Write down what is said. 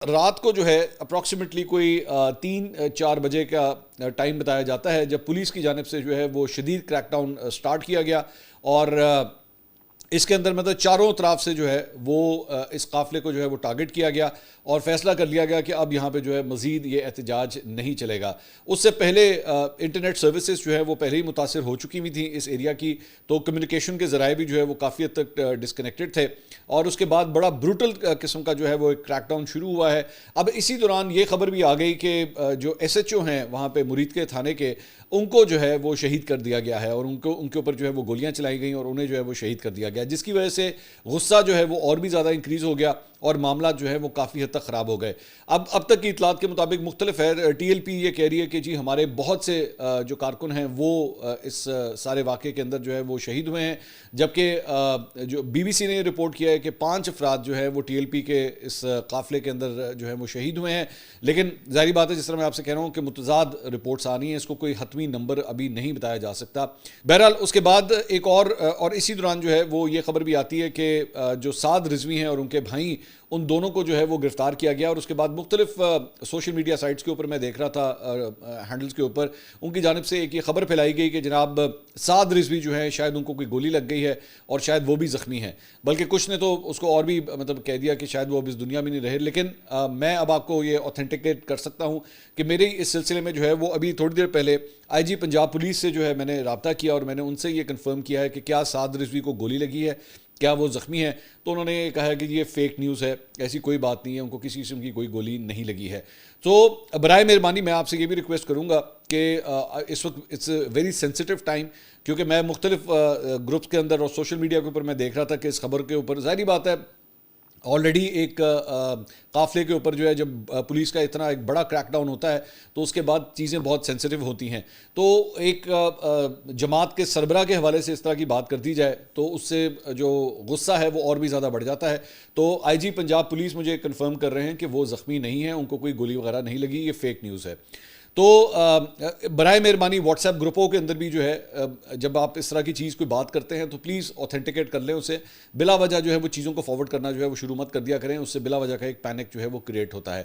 رات کو جو ہے اپروکسیمیٹلی کوئی 3-4 بجے کا ٹائم بتایا جاتا ہے جب پولیس کی جانب سے جو ہے وہ شدید کریک ڈاؤن سٹارٹ کیا گیا، اور اس کے اندر مطلب چاروں طرف سے جو ہے وہ اس قافلے کو جو ہے وہ ٹارگٹ کیا گیا اور فیصلہ کر لیا گیا کہ اب یہاں پہ جو ہے مزید یہ احتجاج نہیں چلے گا۔ اس سے پہلے انٹرنیٹ سروسز جو ہے وہ پہلے ہی متاثر ہو چکی ہوئی تھیں اس ایریا کی، تو کمیونیکیشن کے ذرائع بھی جو ہے وہ کافی حد تک ڈسکنیکٹڈ تھے، اور اس کے بعد بڑا بروٹل قسم کا جو ہے وہ ایک کریک ڈاؤن شروع ہوا ہے۔ اب اسی دوران یہ خبر بھی آ گئی کہ جو ایس ایچ او ہیں وہاں پہ مرید کے تھانے کے، ان کو جو ہے وہ شہید کر دیا گیا ہے، اور ان کے اوپر جو ہے وہ گولیاں چلائی گئیں اور انہیں جو ہے وہ شہید کر دیا گیا، جس کی وجہ سے غصہ جو ہے وہ اور بھی زیادہ انکریز ہو گیا اور معاملات جو ہے وہ کافی حد تک خراب ہو گئے۔ اب تک کی اطلاعات کے مطابق مختلف ہے، ٹی ایل پی یہ کہہ رہی ہے کہ جی ہمارے بہت سے جو کارکن ہیں وہ اس سارے واقعے کے اندر جو ہے وہ شہید ہوئے ہیں، جبکہ جو بی بی سی نے رپورٹ کیا ہے کہ 5 افراد جو ہے وہ ٹی ایل پی کے اس قافلے کے اندر جو ہے وہ شہید ہوئے ہیں۔ لیکن ظاہری بات ہے، جس طرح میں آپ سے کہہ رہا ہوں کہ متضاد رپورٹس آنی ہیں، اس کو کوئی حتمی نمبر ابھی نہیں بتایا جا سکتا۔ بہرحال اس کے بعد ایک اور اسی دوران جو ہے وہ یہ خبر بھی آتی ہے کہ جو سعد رضوی ہیں اور ان کے بھائی، ان دونوں کو جو ہے وہ گرفتار کیا گیا، اور اس کے بعد مختلف سوشل میڈیا سائٹس کے اوپر میں دیکھ رہا تھا، ہینڈلز کے اوپر ان کی جانب سے ایک یہ خبر پھیلائی گئی کہ جناب سعد رضوی جو ہے شاید ان کو کوئی گولی لگ گئی ہے اور شاید وہ بھی زخمی ہیں، بلکہ کچھ نے تو اس کو اور بھی مطلب کہہ دیا کہ شاید وہ اب اس دنیا میں نہیں رہے۔ لیکن میں اب آپ کو یہ اوتھینٹیکیٹ کر سکتا ہوں کہ میرے اس سلسلے میں جو ہے وہ ابھی تھوڑی دیر پہلے آئی جی پنجاب پولیس سے جو ہے میں نے رابطہ کیا، اور میں نے ان سے یہ کنفرم کیا ہے کہ کیا سعد رضوی کو گولی لگی ہے، کیا وہ زخمی ہے، تو انہوں نے یہ کہا کہ یہ فیک نیوز ہے، ایسی کوئی بات نہیں ہے، ان کو کسی قسم کی کوئی گولی نہیں لگی ہے۔ تو برائے مہربانی میں آپ سے یہ بھی ریکویسٹ کروں گا کہ اس وقت it's a very sensitive time, کیونکہ میں مختلف گروپس کے اندر اور سوشل میڈیا کے اوپر میں دیکھ رہا تھا کہ اس خبر کے اوپر ظاہری بات ہے آلریڈی ایک قافلے کے اوپر جو ہے جب پولیس کا اتنا ایک بڑا کریک ڈاؤن ہوتا ہے تو اس کے بعد چیزیں بہت سینسٹیو ہوتی ہیں، تو ایک جماعت کے سربراہ کے حوالے سے اس طرح کی بات کر دی جائے تو اس سے جو غصہ ہے وہ اور بھی زیادہ بڑھ جاتا ہے۔ تو آئی جی پنجاب پولیس مجھے کنفرم کر رہے ہیں کہ وہ زخمی نہیں ہیں، ان کو کوئی گولی وغیرہ نہیں لگی، یہ فیک نیوز ہے۔ تو برائے مہربانی واٹس ایپ گروپوں کے اندر بھی جو ہے جب آپ اس طرح کی چیز کوئی بات کرتے ہیں تو پلیز اوتھینٹیکیٹ کر لیں اسے، بلا وجہ جو ہے وہ چیزوں کو فارورڈ کرنا جو ہے وہ شروع مت کر دیا کریں، اس سے بلا وجہ کا ایک پینک جو ہے وہ کریٹ ہوتا ہے۔